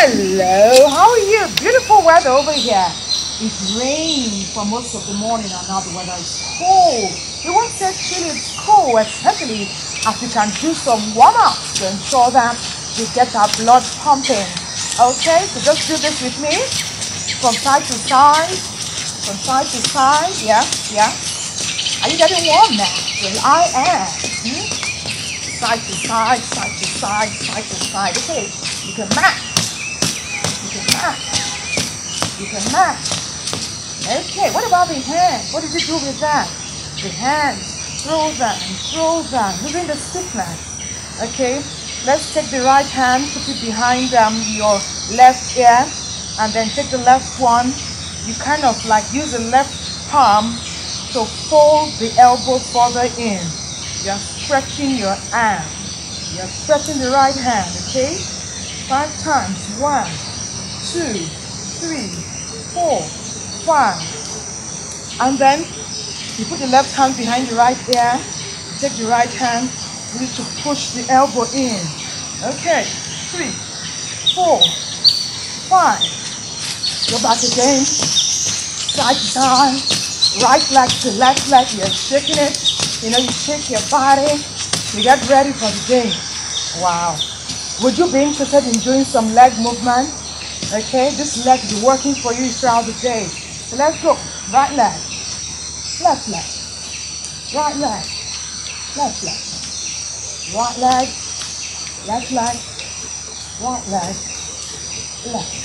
Hello, how are you? Beautiful weather over here. It's raining for most of the morning and now the weather is cold. We won't say chilly, it's cold, especially as we can do some warm-ups to ensure that we get our blood pumping. Okay, so just do this with me. From side to side. From side to side. Yeah. Are you getting warm now? Well, I am. Side to side, side to side, side to side. Okay, you can match. You can match. Okay, what about the hands? What did you do with that? The hands, throw them, moving the stiffness. Okay, let's take the right hand, put it behind your left ear, and then take the left one. You kind of like use the left palm to fold the elbow further in. You're stretching your arm. You're stretching the right hand, okay? 5 times. 1, 2, 3, 4, 5. And then you put the left hand behind the right ear. You take the right hand, you need to push the elbow in. Okay, 3, 4, 5. Go back again. Side to side. Right leg to left leg. You're shaking it. You know, you shake your body. You get ready for the day. Wow. Would you be interested in doing some leg movement? Okay, this leg will be working for you throughout the day. So let's go. Right leg. Left leg. Right leg. Left leg. Right leg. Left leg. Right leg. Left.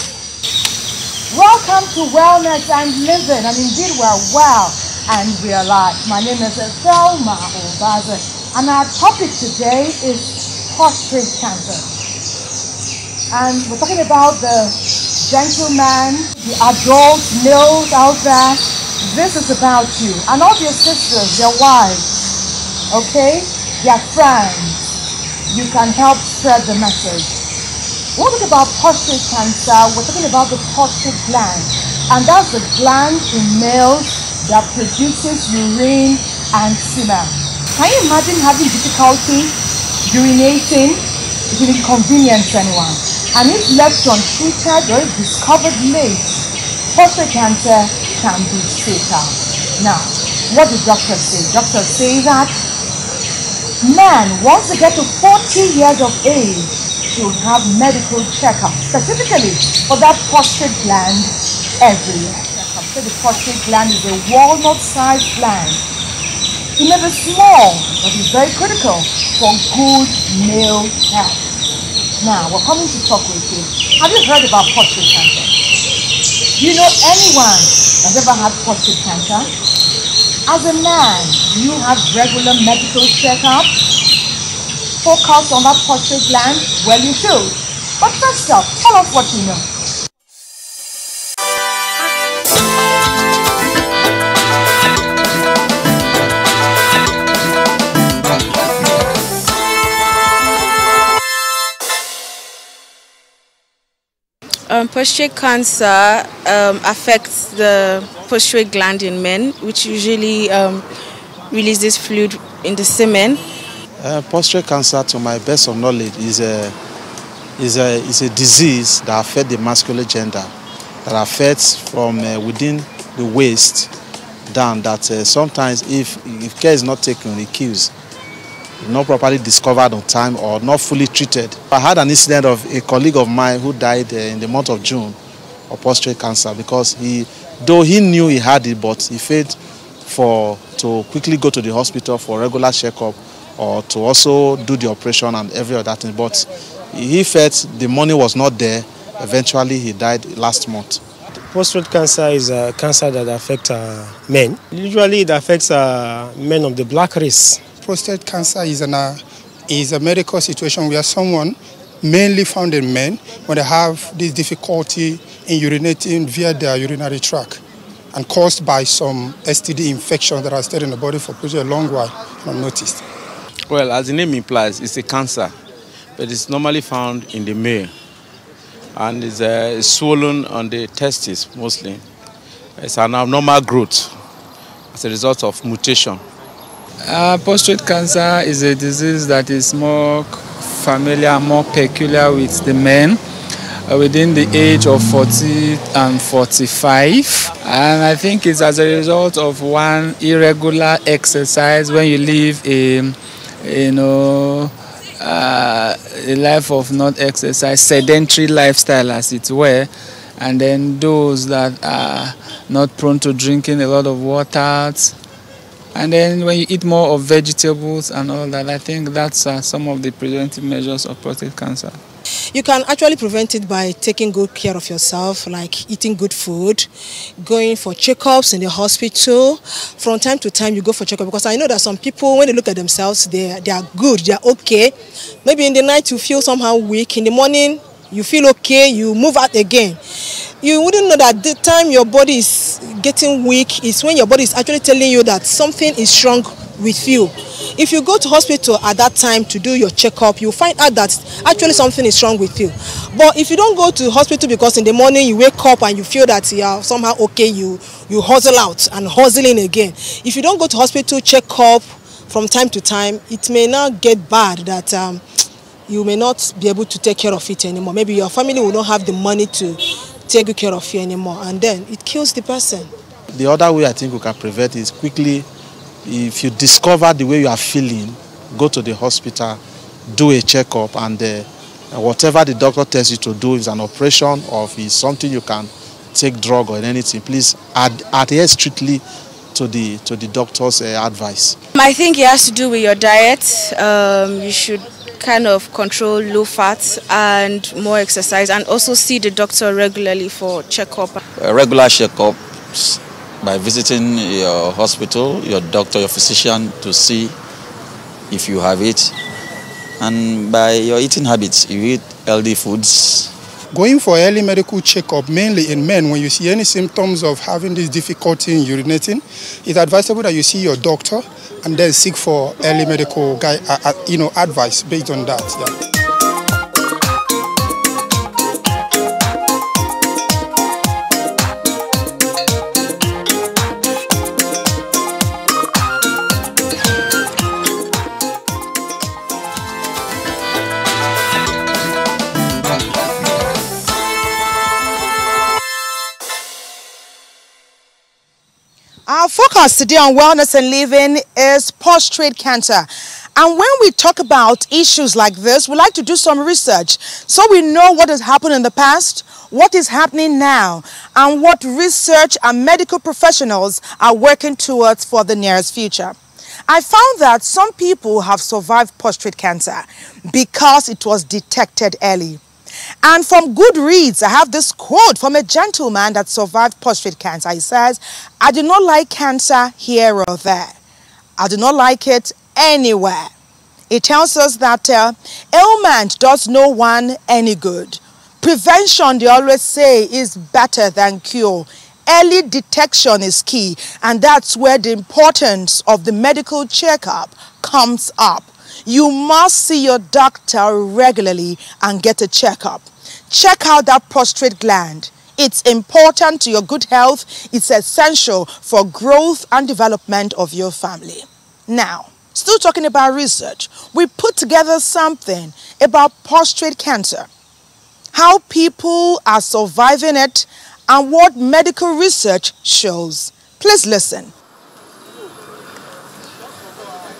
Welcome to Wellness and Living, and indeed we're well and we're alive. My name is Thelma Obaze, and our topic today is prostate cancer. And we're talking about the gentleman, the adult males out there. This is about you and all your sisters, your wives, okay, your friends. You can help spread the message. When we talk about prostate cancer, we're talking about the prostate gland, and that's the gland in males that produces urine and semen. Can you imagine having difficulty urinating? It will inconvenience anyone. And if left untreated or if discovered late, prostate cancer can be fatal. Now, what do doctors say? Doctors say that men, once they get to 40 years of age, should have medical checkup, specifically for that prostate gland every year. So the prostate gland is a walnut-sized gland. It may be small, but it's very critical for good male health. Now, we're coming to talk with you. Have you heard about prostate cancer? Do you know anyone that's ever had prostate cancer? As a man, do you have regular medical checkups? Focus on that prostate gland? Well, you should. But first up, tell us what you know. Prostate cancer affects the prostate gland in men, which usually releases fluid in the semen. Prostate cancer, to my best of knowledge, is a disease that affects the masculine gender, that affects from within the waist down, that sometimes if care is not taken, it kills. Not properly discovered on time or not fully treated. I had an incident of a colleague of mine who died in the month of June of prostate cancer because though he knew he had it, but he failed to quickly go to the hospital for regular checkup or to also do the operation and every other thing. But he felt the money was not there. Eventually, he died last month. Prostate cancer is a cancer that affects men. Usually, it affects men of the black race. Prostate cancer is a medical situation where someone, mainly found in men, when they have this difficulty in urinating via their urinary tract and caused by some STD infection that has stayed in the body for a long while unnoticed. Well, as the name implies, it's a cancer, but it's normally found in the male and it's swollen on the testes mostly. It's an abnormal growth as a result of mutation. Prostate cancer is a disease that is more familiar, more peculiar with the men. within the age of 40 and 45. And I think it's as a result of one irregular exercise. When you live a life of not exercise, sedentary lifestyle as it were, and then those that are not prone to drinking a lot of water, and then when you eat more of vegetables and all that, I think that's some of the preventive measures of prostate cancer. You can actually prevent it by taking good care of yourself, like eating good food, going for checkups in the hospital. From time to time, you go for checkup, because I know that some people, when they look at themselves, they are good, they are okay. Maybe in the night you feel somehow weak, in the morning you feel okay, you move out again. You wouldn't know that the time your body is getting weak is when your body is actually telling you that something is wrong with you. If you go to hospital at that time to do your checkup, you find out that actually something is wrong with you. But if you don't go to hospital because in the morning you wake up and you feel that you are somehow okay, you hustle out and hustling again. If you don't go to hospital check up from time to time, it may now get bad that you may not be able to take care of it anymore. Maybe your family will not have the money to take good care of you anymore, and then it kills the person. The other way I think we can prevent is quickly, if you discover the way you are feeling, go to the hospital, do a checkup, and whatever the doctor tells you to do, is an operation or if it's something you can take drug or anything, please adhere strictly to the doctor's advice. I think it has to do with your diet. You should kind of control low fat and more exercise, and also see the doctor regularly for checkup. Regular checkups by visiting your hospital, your doctor, your physician, to see if you have it, and by your eating habits, you eat healthy foods. Going for early medical checkup, mainly in men, when you see any symptoms of having this difficulty in urinating, it's advisable that you see your doctor and then seek for early medical advice based on that. Yeah. Our focus today on wellness and living is prostate cancer. And when we talk about issues like this, we like to do some research so we know what has happened in the past, what is happening now, and what research and medical professionals are working towards for the nearest future. I found that some people have survived prostate cancer because it was detected early. And from good reads, I have this quote from a gentleman that survived prostate cancer. He says, "I do not like cancer here or there. I do not like it anywhere." It tells us that ailment does no one any good. Prevention, they always say, is better than cure. Early detection is key, and that's where the importance of the medical checkup comes up. You must see your doctor regularly and get a checkup. Check out that prostate gland. It's important to your good health. It's essential for growth and development of your family. Now, still talking about research, we put together something about prostate cancer, how people are surviving it, and what medical research shows. Please listen.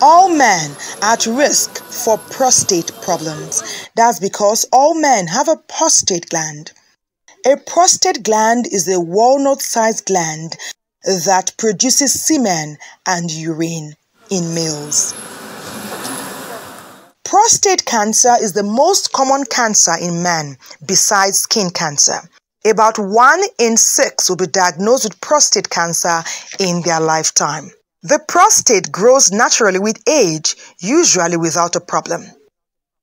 All men are at risk for prostate problems. That's because all men have a prostate gland. A prostate gland is a walnut-sized gland that produces semen and urine in males. Prostate cancer is the most common cancer in men besides skin cancer. About 1 in 6 will be diagnosed with prostate cancer in their lifetime. The prostate grows naturally with age, usually without a problem.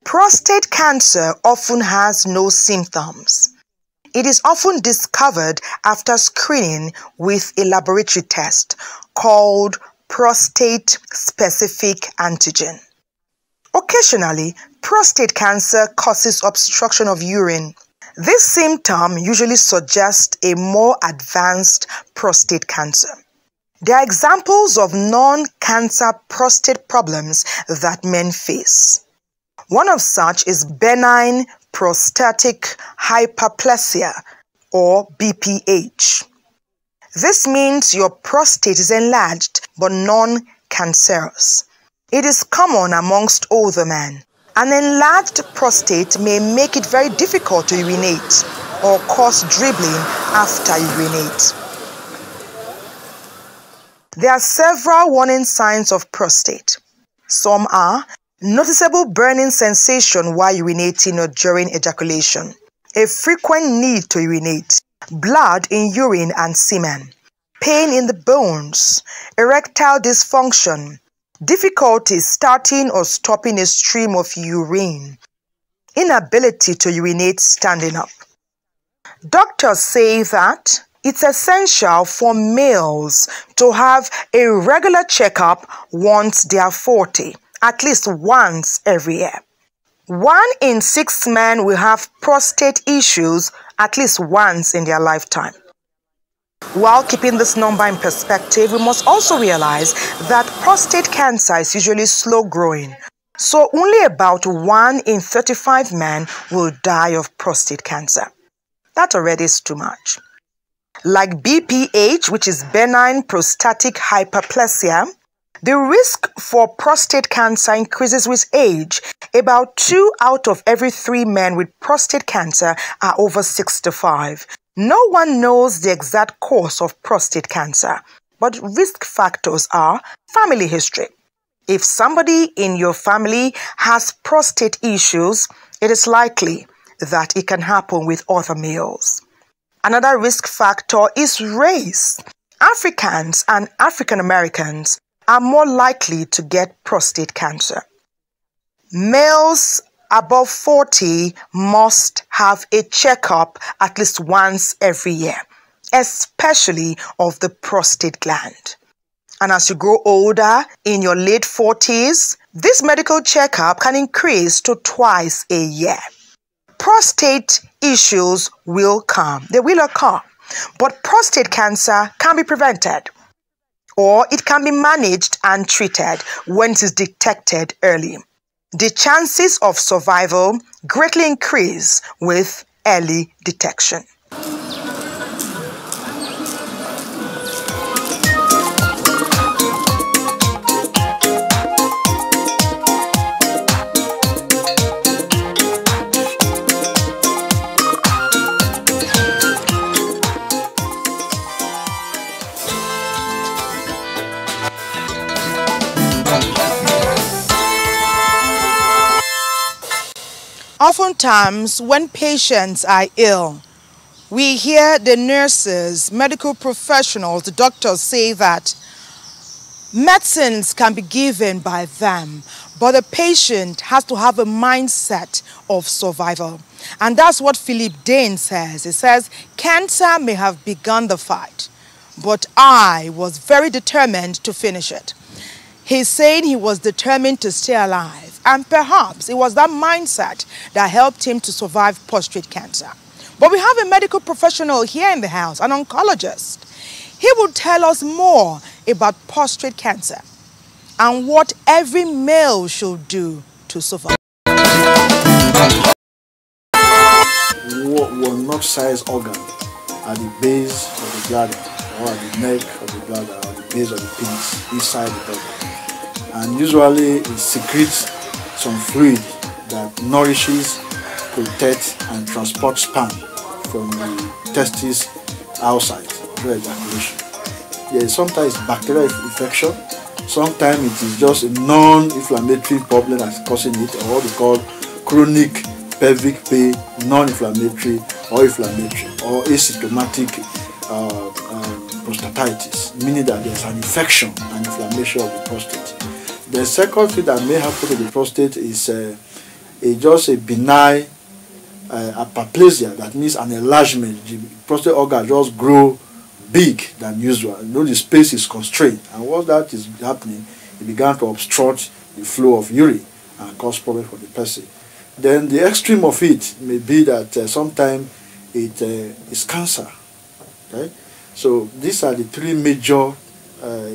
Prostate cancer often has no symptoms. It is often discovered after screening with a laboratory test called prostate-specific antigen. Occasionally, prostate cancer causes obstruction of urine. This symptom usually suggests a more advanced prostate cancer. There are examples of non-cancer prostate problems that men face. One of such is benign prostatic hyperplasia, or BPH. This means your prostate is enlarged but non-cancerous. It is common amongst older men. An enlarged prostate may make it very difficult to urinate or cause dribbling after you urinate. There are several warning signs of prostate. Some are noticeable burning sensation while urinating or during ejaculation, a frequent need to urinate, blood in urine and semen, pain in the bones, erectile dysfunction, difficulty starting or stopping a stream of urine, inability to urinate standing up. Doctors say that it's essential for males to have a regular checkup once they are 40, at least once every year. 1 in 6 men will have prostate issues at least once in their lifetime. While keeping this number in perspective, we must also realize that prostate cancer is usually slow growing, so only about 1 in 35 men will die of prostate cancer. That already is too much. Like BPH, which is benign prostatic hyperplasia, the risk for prostate cancer increases with age. About 2 out of every 3 men with prostate cancer are over 65. No one knows the exact cause of prostate cancer, but risk factors are family history. If somebody in your family has prostate issues, it is likely that it can happen with other males. Another risk factor is race. Africans and African Americans are more likely to get prostate cancer. Males above 40 must have a checkup at least once every year, especially of the prostate gland. And as you grow older, in your late 40s, this medical checkup can increase to twice a year. Prostate issues will come. They will occur. But prostate cancer can be prevented, or it can be managed and treated when it is detected early. The chances of survival greatly increase with early detection. Oftentimes, when patients are ill, we hear the nurses, medical professionals, the doctors say that medicines can be given by them, but the patient has to have a mindset of survival. And that's what Philip Dane says. He says, cancer may have begun the fight, but I was very determined to finish it. He's saying he was determined to stay alive. And perhaps it was that mindset that helped him to survive prostate cancer. But we have a medical professional here in the house, an oncologist. He will tell us more about prostate cancer and what every male should do to survive. Walnut-sized organ at the base of the bladder, or at the neck of the bladder, or the base of the penis, inside the body. And usually it secretes some fluid that nourishes, protects, and transports sperm from the testes outside through ejaculation. Yeah, sometimes bacterial infection, sometimes it is just a non-inflammatory problem that's causing it, or what we call chronic pelvic pain, non-inflammatory or inflammatory, or asymptomatic prostatitis, meaning that there's an infection and inflammation of the prostate. The second thing that may happen to the prostate is just a benign aplasia. That means an enlargement. The prostate organ just grow big than usual. You know, the space is constrained, and once that is happening, it began to obstruct the flow of urine and cause problem for the person. Then the extreme of it may be that sometimes it is cancer. Okay? So these are the 3 major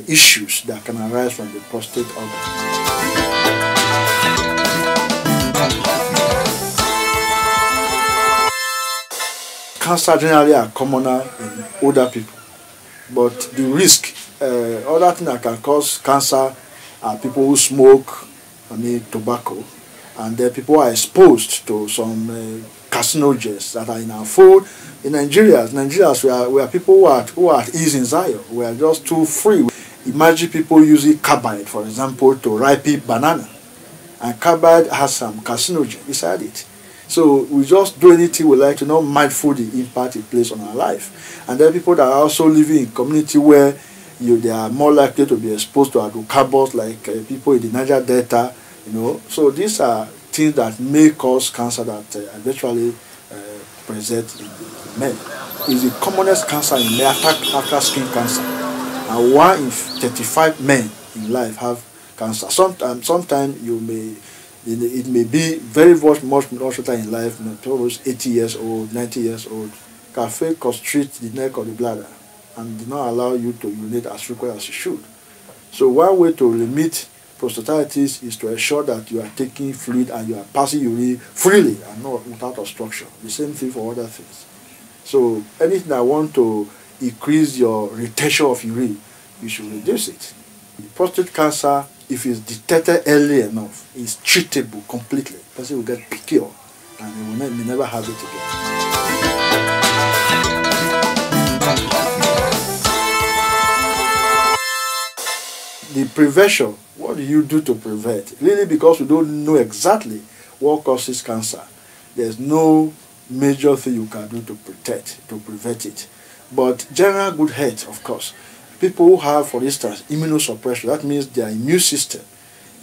issues that can arise from the prostate organ. cancer generally are commoner in older people, but the risk, other things that can cause cancer are people who smoke, tobacco, and then people are exposed to some carcinogens that are in our food. In Nigerians, we are people who are at ease in Zion. We are just too free. Imagine people using carbide, for example, to ripen banana, and carbide has some carcinogen inside it. So we just do anything we like to not mindful the impact it plays on our life. And then people that are also living in community where they are more likely to be exposed to hydrocarbons, like people in the Niger Delta, So these are things that may cause cancer that eventually present in men. It's the commonest cancer in men after skin cancer. And 1 in 35 men in life have cancer. Sometimes it may be very much later in life, almost 80 years old, 90 years old, can fail to constrict the neck of the bladder and do not allow you to urinate as frequently as you should. So one way to limit prostatitis is to ensure that you are taking fluid and you are passing urine freely and not without obstruction. The same thing for other things. So anything that want to increase your retention of urine, you should reduce it. Prostate cancer, if it's detected early enough, is treatable completely. The person will get cured and he may never have it again. The prevention, what do you do to prevent? Really, because we don't know exactly what causes cancer, there's no major thing you can do to prevent it. But general good health, of course. People who have, for instance, immunosuppression, that means their immune system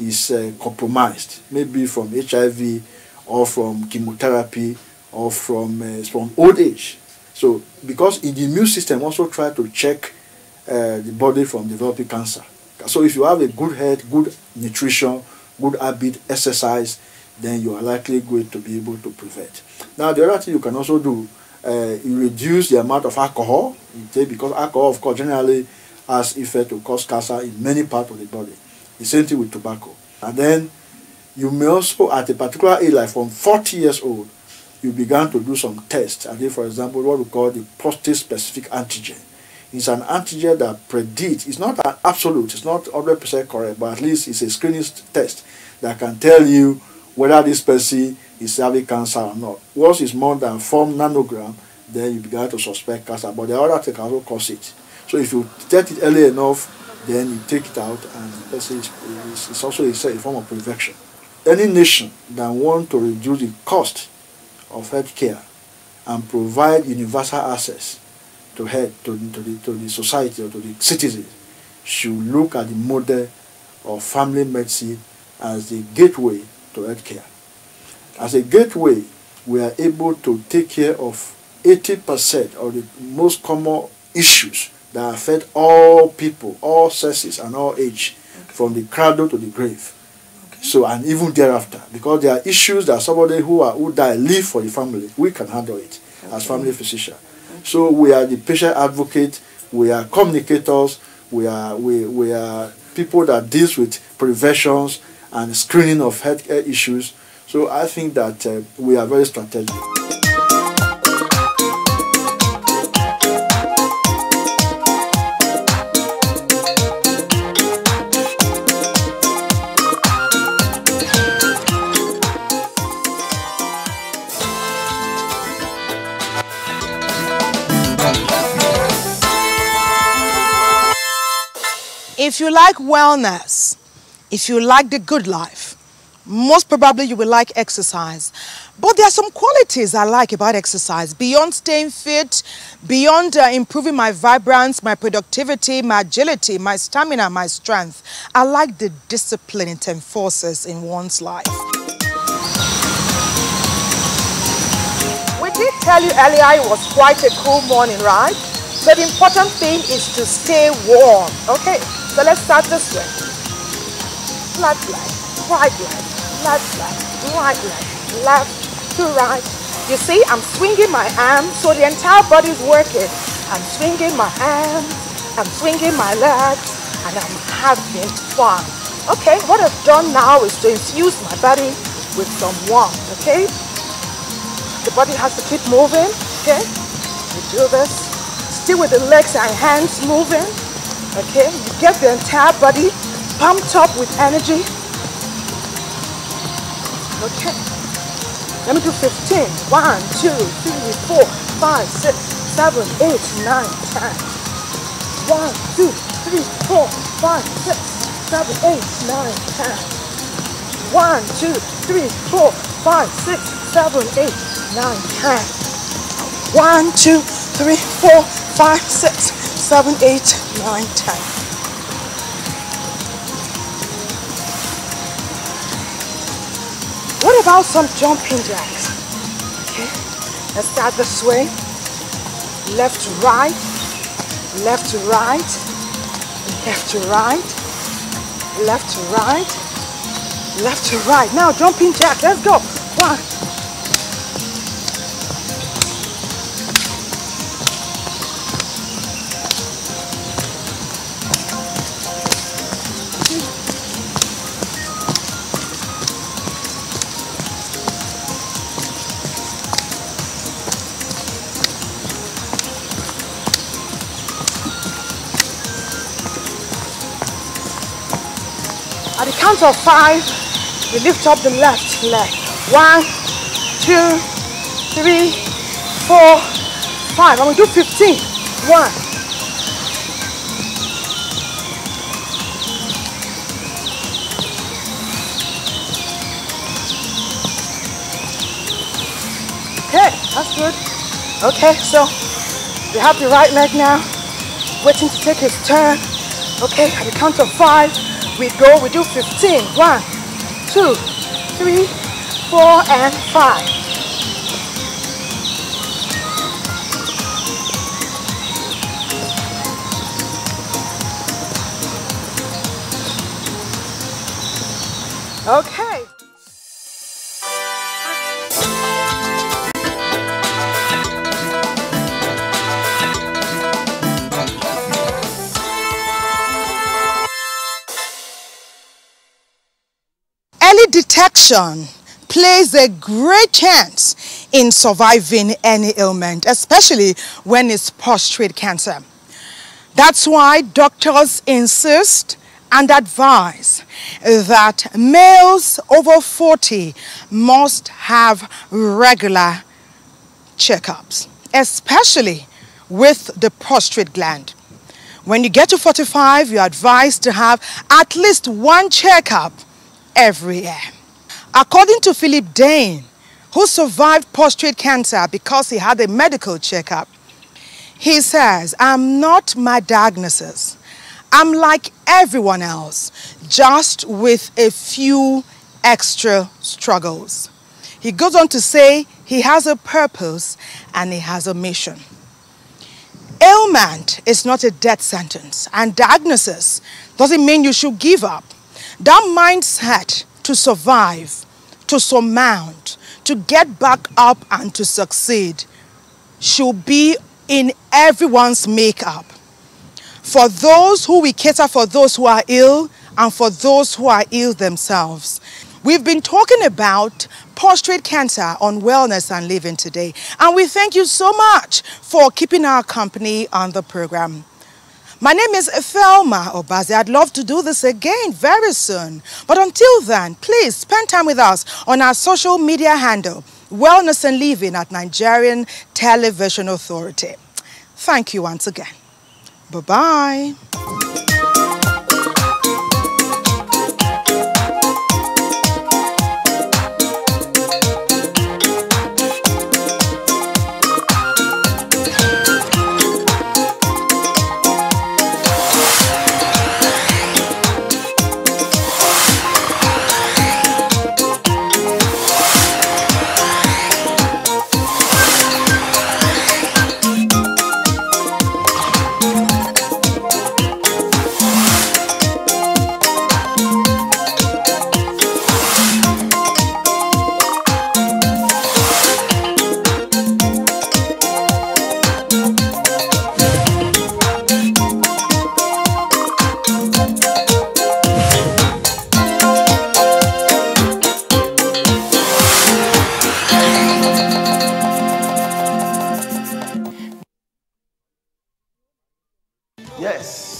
is compromised, maybe from HIV or from chemotherapy or from old age. So, because the immune system also try to check the body from developing cancer. So if you have a good health, good nutrition, good habit, exercise, then you are likely going to be able to prevent. Now, the other thing you can also do, you reduce the amount of alcohol you take, because alcohol, of course, generally has effect to cause cancer in many parts of the body. The same thing with tobacco. And then you may also, at a particular age, like from 40 years old, you began to do some tests. I think, for example, what we call the prostate-specific antigen. It's an antigen that predicts, it's not an absolute, it's not 100% correct, but at least it's a screening test that can tell you whether this person is having cancer or not. Once it's more than 4 nanogram, then you begin to suspect cancer, but the other thing can also cause it. So if you detect it early enough, then you take it out, and it's also a form of prevention. Any nation that wants to reduce the cost of health care and provide universal access to health, to the society or to the citizens, should look at the model of family medicine as the gateway to health care. As a gateway, we are able to take care of 80% of the most common issues that affect all people, all sexes and all age, from the cradle to the grave. So, and even thereafter, because there are issues that somebody who die leave for the family, we can handle it as family physician. So we are the patient advocate, we are communicators, we are people that deals with preventions and screening of healthcare issues. So I think that we are very strategic. If you like wellness, if you like the good life, most probably you will like exercise. But there are some qualities I like about exercise. Beyond staying fit, beyond improving my vibrance, my productivity, my agility, my stamina, my strength, I like the discipline it enforces in one's life. We did tell you earlier it was quite a cool morning, right? So the important thing is to stay warm. Okay, so let's start this way. Left leg, right leg, left leg, right leg, left to right. You see, I'm swinging my arms, so the entire body is working. I'm swinging my arms, I'm swinging my legs, and I'm having fun. Okay, what I've done now is to infuse my body with some warmth, okay? The body has to keep moving, okay? You do this, still with the legs and hands moving. Okay, you get the entire body pumped up with energy. Okay, let me do 15. 1, 2, 3, 4, 5, 6, 7, 8, 9, 10. 1, 2, 3, 4, 5, 6, 7, 8, 9, 10. 1, 2, 3, 4, 5, 6, 7, 8, 9, 10. 1, 2, 3, 4, 5, 6, 7, 8, 9, 10. What about some jumping jacks? Okay, let's start this way. Left to right, left to right, left to right, left to right, left to right. Now jumping jack, let's go. 1. At the count of 5, we lift up the left leg. 1, 2, 3, 4, 5. I'm going to do 15. 1. Okay, that's good. Okay, so we have the right leg now, waiting to take his turn. Okay, at the count of 5, we go, we do 15. 1, 2, 3, 4, and 5. Okay. Early detection plays a great chance in surviving any ailment, especially when it's prostate cancer. That's why doctors insist and advise that males over 40 must have regular checkups, especially with the prostate gland. When you get to 45, you're advised to have at least 1 checkup every year. According to Philip Dane, who survived prostate cancer because he had a medical checkup, he says, "I'm not my diagnosis. I'm like everyone else, just with a few extra struggles." He goes on to say he has a purpose and he has a mission. Ailment is not a death sentence, and diagnosis doesn't mean you should give up. That mindset to survive, to surmount, to get back up and to succeed should be in everyone's makeup. For those who we cater for those who are ill and for those who are ill themselves. We've been talking about prostate cancer on Wellness and Living today, and we thank you so much for keeping our company on the program. My name is Thelma Obaze. I'd love to do this again very soon. But until then, please spend time with us on our social media handle, Wellness and Living at Nigerian Television Authority. Thank you once again. Bye-bye.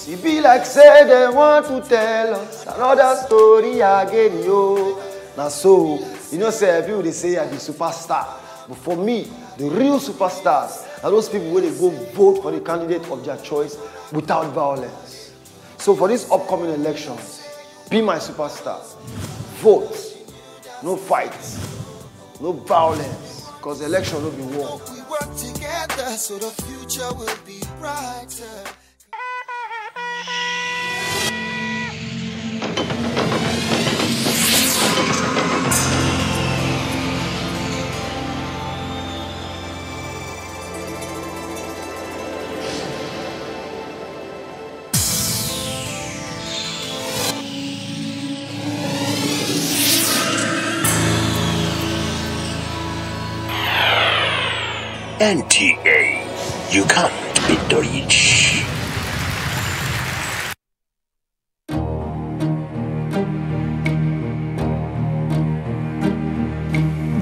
It be like say they want to tell us another story again, yo. Now so, you know, say people they say I be superstar. But for me, the real superstars are those people where they go vote for the candidate of their choice without violence. So for these upcoming elections, be my superstar. Vote. No fights. No violence. Because the election will be war. We work together so the future will be brighter. NTA, you can't beat the rich.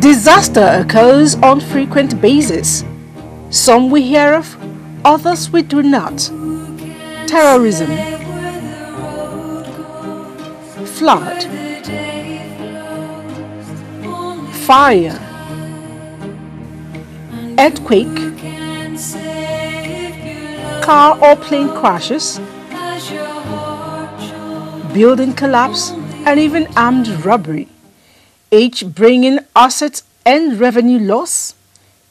Disaster occurs on frequent basis. Some we hear of, others we do not. Terrorism, flood, fire, earthquake, car or plane crashes, building collapse, and even armed robbery, each bringing assets and revenue loss,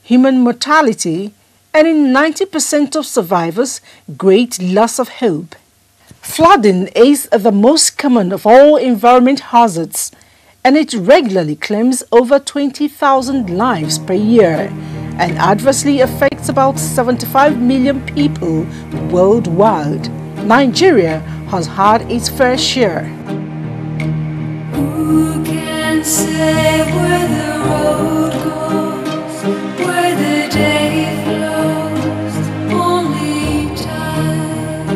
human mortality, and in 90% of survivors, great loss of hope. Flooding is the most common of all environment hazards, and it regularly claims over 20,000 lives per year and adversely affects about 75 million people worldwide. Nigeria has had its fair share. Who can say where the road goes, where the day flows? Only time.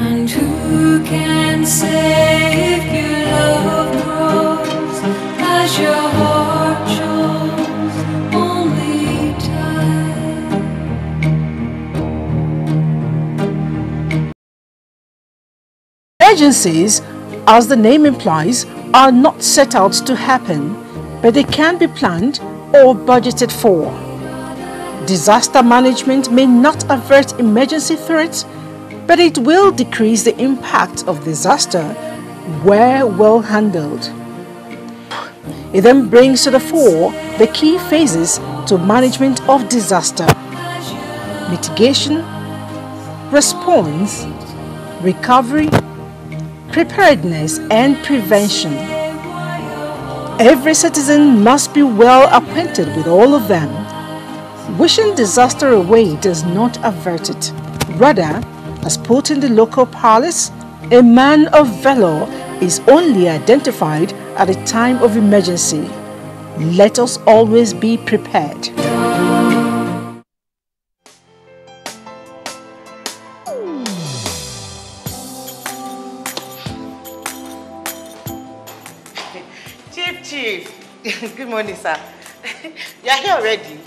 And who can say if your love grows as your heart shows? Only time. Emergencies, as the name implies, are not set out to happen, but they can be planned or budgeted for. Disaster management may not avert emergency threats, but it will decrease the impact of disaster where well handled. It then brings to the fore the key phases to management of disaster: mitigation, response, recovery, preparedness, and prevention. Every citizen must be well acquainted with all of them. Wishing disaster away does not avert it. Rather, as put in the local parlance, a man of valor is only identified at a time of emergency. Let us always be prepared. Chief. Good morning, sir. You are here already?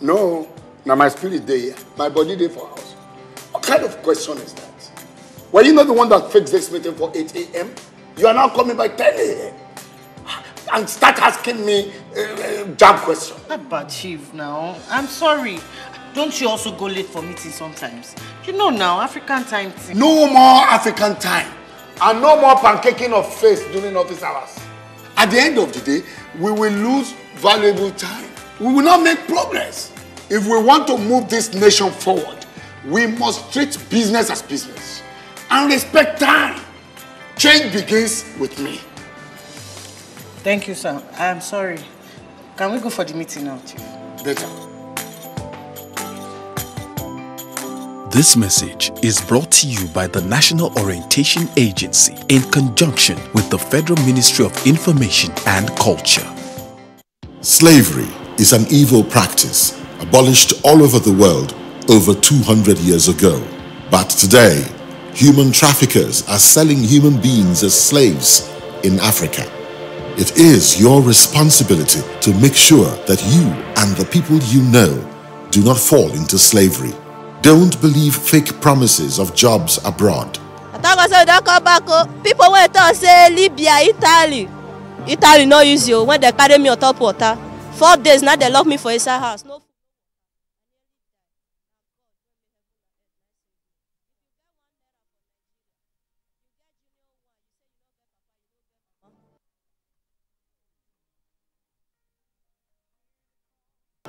No. Now my spirit day here. My body day for house. What kind of question is that? Were you not the one that fixed this meeting for 8 a.m.? You are now coming by 10 a.m. and start asking me jab questions. But Chief, now, I'm sorry. Don't you also go late for meetings sometimes? You know now, African time. No more African time. And no more pancaking of face during office hours. At the end of the day, we will lose valuable time. We will not make progress. If we want to move this nation forward, we must treat business as business and respect time. Change begins with me. Thank you, sir. I am sorry. Can we go for the meeting now, Chief? Better. This message is brought to you by the National Orientation Agency in conjunction with the Federal Ministry of Information and Culture. Slavery is an evil practice abolished all over the world over 200 years ago. But today, human traffickers are selling human beings as slaves in Africa. It is your responsibility to make sure that you and the people you know do not fall into slavery. Don't believe fake promises of jobs abroad. People went to say Libya, Italy no use you when they carry me on top water. 4 days now they lock me for inside house. No.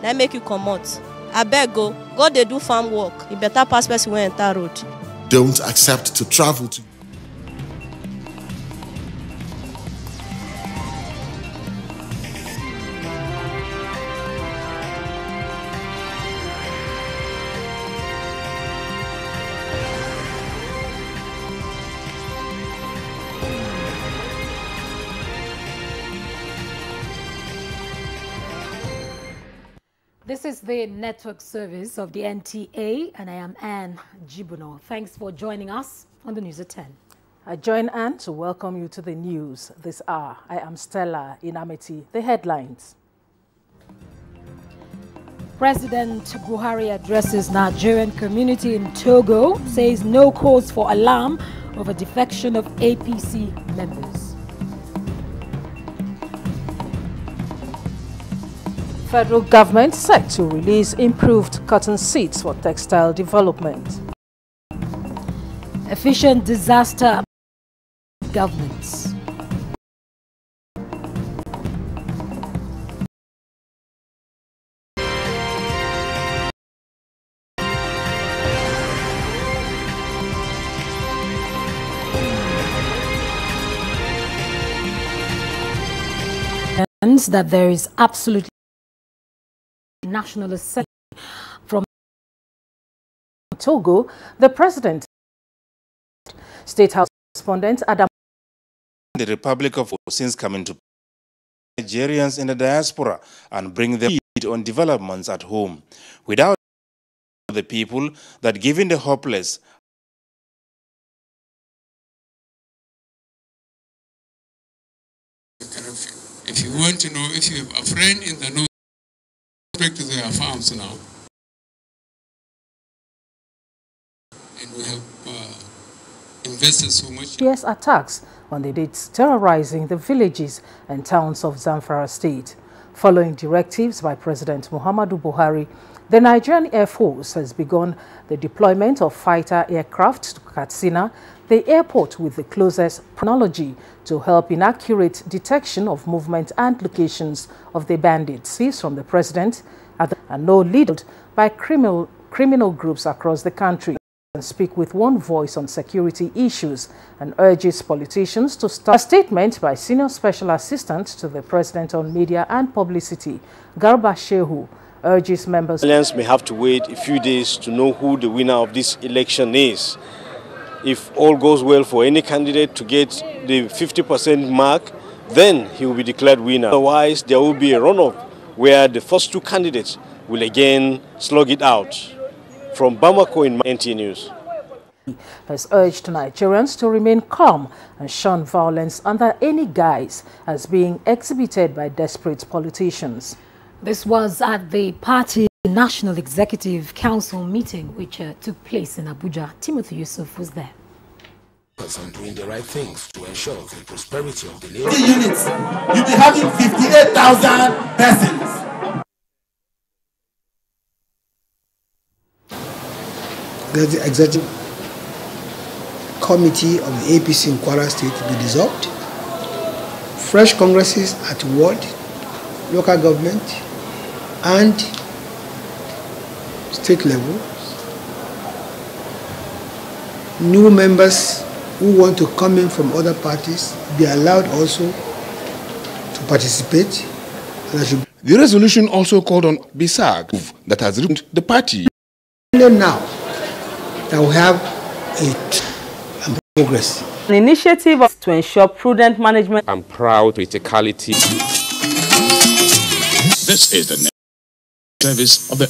They make you come out. I beg go they do farm work. You better pass person when enter road. Don't accept to travel to. This is the network service of the NTA, and I am Anne Jibuno. Thanks for joining us on the News at 10. I join Anne to welcome you to the news this hour. I am Stella Inamiti. The headlines. President Buhari addresses Nigerian community in Togo, says no cause for alarm over defection of APC members. Federal government set to release improved cotton seeds for textile development. Efficient disaster governments. That there is absolutely national assembly from Togo. The president, State House correspondent Adam. The Republic of since coming to Nigerians in the diaspora and bring them on developments at home. Without the people that giving the hopeless if you want to know if you have a friend in the north, to their farms now, and we have invested so much. Yes, attacks on the dates terrorizing the villages and towns of Zamfara State. Following directives by President Muhammadu Buhari, the Nigerian Air Force has begun the deployment of fighter aircraft to Katsina, the airport with the closest technology, to help in accurate detection of movement and locations of the bandits. He's from the president and no lead by criminal groups across the country, and speak with one voice on security issues and urges politicians to start. A statement by Senior Special Assistant to the President on Media and Publicity, Garba Shehu, urges members. Alliance may have to wait a few days to know who the winner of this election is. If all goes well for any candidate to get the 50% mark, then he will be declared winner. Otherwise, there will be a runoff where the first two candidates will again slug it out. From Bamako in NTA News. Has urged Nigerians to remain calm and shun violence under any guise as being exhibited by desperate politicians. This was at the party National Executive Council meeting, which took place in Abuja. Timothy Yusuf was there. On doing the right things to ensure the prosperity of the nation. The units, you'll be having 58,000 persons. That the executive committee of the APC in Kwara State to be dissolved. Fresh congresses at ward, local government, and state level. New members who want to come in from other parties be allowed also to participate. The resolution also called on BISAG that has ruined the party. Now that we have a progress. An initiative to ensure prudent management and proud criticality. This is the service of the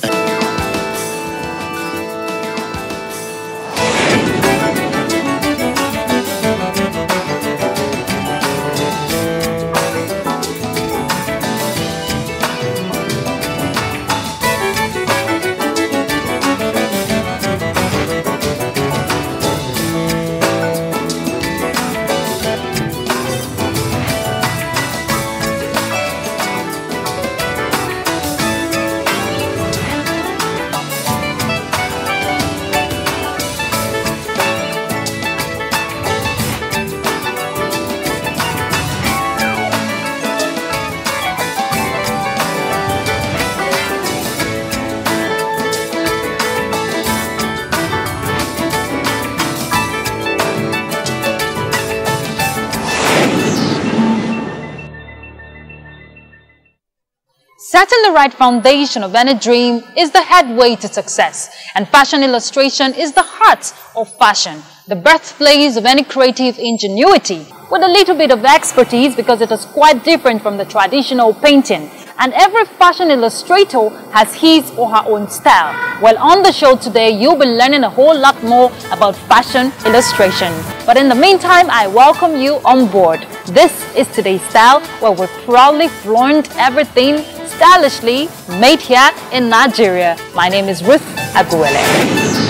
Setting the right foundation of any dream is the headway to success, and fashion illustration is the heart of fashion, the birthplace of any creative ingenuity, with a little bit of expertise because it is quite different from the traditional painting. And every fashion illustrator has his or her own style. Well, on the show today, you'll be learning a whole lot more about fashion illustration. But in the meantime, I welcome you on board. This is today's style, where we proudly flaunt everything stylishly made here in Nigeria. My name is Ruth Aguele.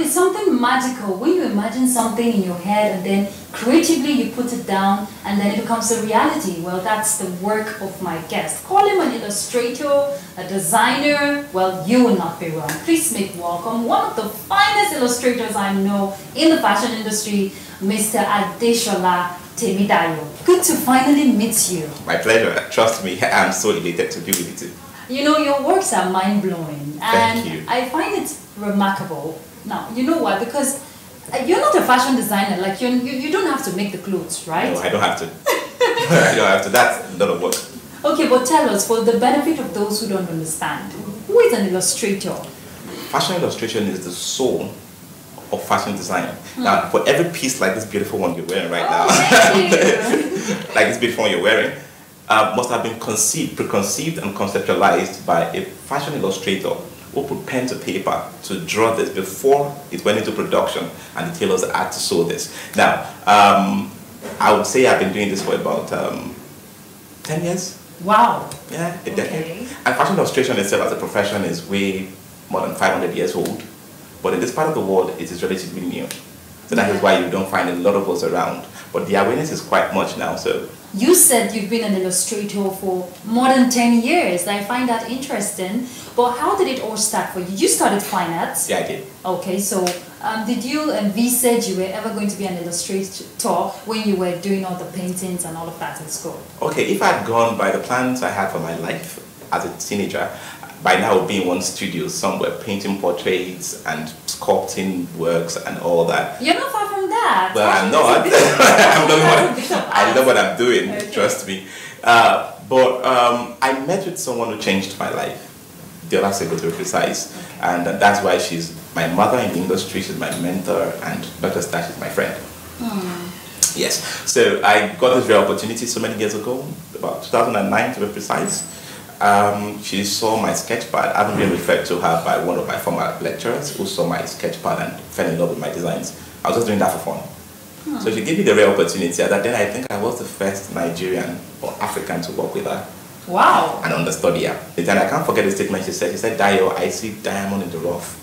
Something magical when you imagine something in your head and then creatively you put it down and then it becomes a reality. Well, that's the work of my guest. Call him an illustrator, a designer. Well, you will not be wrong. Please make welcome one of the finest illustrators I know in the fashion industry, Mr. Adeshola Temidayo. Good to finally meet you. My pleasure. Trust me, I'm so elated to be with you. You know, your works are mind-blowing and Thank you. I find it remarkable. Now, you know why? Because you're not a fashion designer. Like, you don't have to make the clothes, right? No, I don't have to. I don't have to. That's a lot of work. Okay, but tell us, for the benefit of those who don't understand, who is an illustrator? Fashion illustration is the soul of fashion design. Now, for every piece like this beautiful one you're wearing right now, like this beautiful one you're wearing, must have been preconceived and conceptualized by a fashion illustrator who put pen to paper to draw this before it went into production, and the tailors had to sew this. Now, I would say I've been doing this for about 10 years. Wow. Yeah, a decade. And fashion illustration itself as a profession is way more than 500 years old. But in this part of the world, it is relatively new. So that is why you don't find a lot of us around. But the awareness is quite much now. So you said you've been an illustrator for more than 10 years. I find that interesting. But how did it all start for you? You started fine arts. Yeah, I did. Okay, so did you envisage you were ever going to be an illustrator when you were doing all the paintings and all of that in school? Okay, if I had gone by the plans I had for my life as a teenager, by now I would be in one studio somewhere painting portraits and sculpting works and all that. You're not far from that. Well, I'm not. I know what I'm doing, okay. Trust me. But I met with someone who changed my life. Diola Sego, to be precise. Okay. And that's why she's my mother in the industry, she's my mentor, and Dr. Stash is my friend. Yes. So I got this rare opportunity so many years ago, about 2009 to be precise. She saw my sketch pad. I haven't been referred to her by one of my former lecturers who saw my sketch pad and fell in love with my designs. I was just doing that for fun. So she gave me the rare opportunity. At that then, I think I was the first Nigerian or African to work with her. Wow. And understudy her. And I can't forget the statement she said. She said, Dayo, I see diamond in the rough.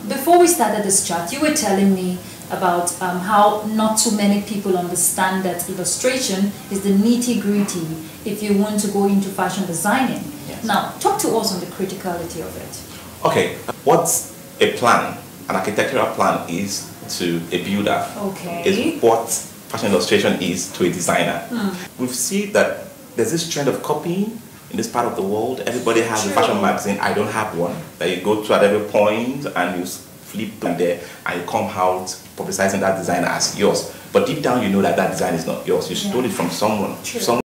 Before we started this chat, you were telling me about how not too many people understand that illustration is the nitty-gritty if you want to go into fashion designing. Yes. Now, talk to us on the criticality of it. Okay, what's a plan? An architectural plan is to a builder. Okay. Is what fashion illustration is to a designer. We see that there's this trend of copying in this part of the world. Everybody has a fashion magazine. I don't have one. That you go to at every point and you flip and there and you come out publicizing that design as yours. But deep down you know that that design is not yours. You stole it from someone. Someone